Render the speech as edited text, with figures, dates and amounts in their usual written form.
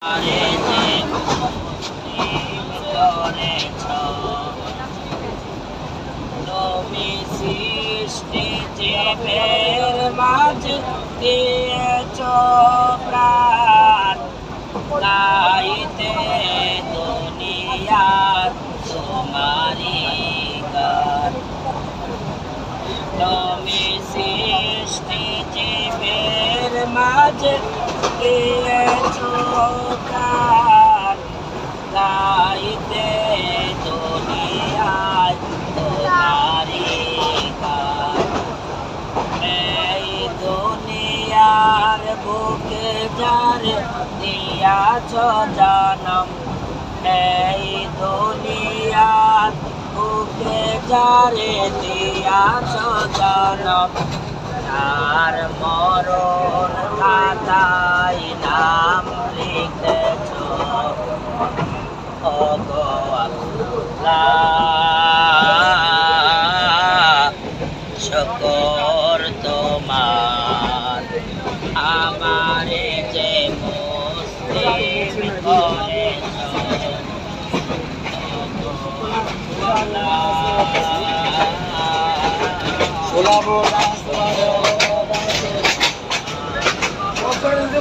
আরে যে মুসলিম করেছ তুমি সৃষ্টি জীবের মাঝে দিয়েছ প্রাণ গাইতে দুনিয়ার তোমারি গান তুমি সৃষ্টি জীবের মাঝে দিয়েছ প্রাণ গাইতে দুনিয়ায় তোমারি গান এই দুনিয়ার বুকে যার দিয়াছ জনম এই দুনিয়ার বুকে যারে দিয়াছ জনম তার মরণ খাতায় নাম লিখেছ ওগো আল্লাহ শুকর তোমার আমারে যে মুসলিম করেছ ওগো মোবাইলে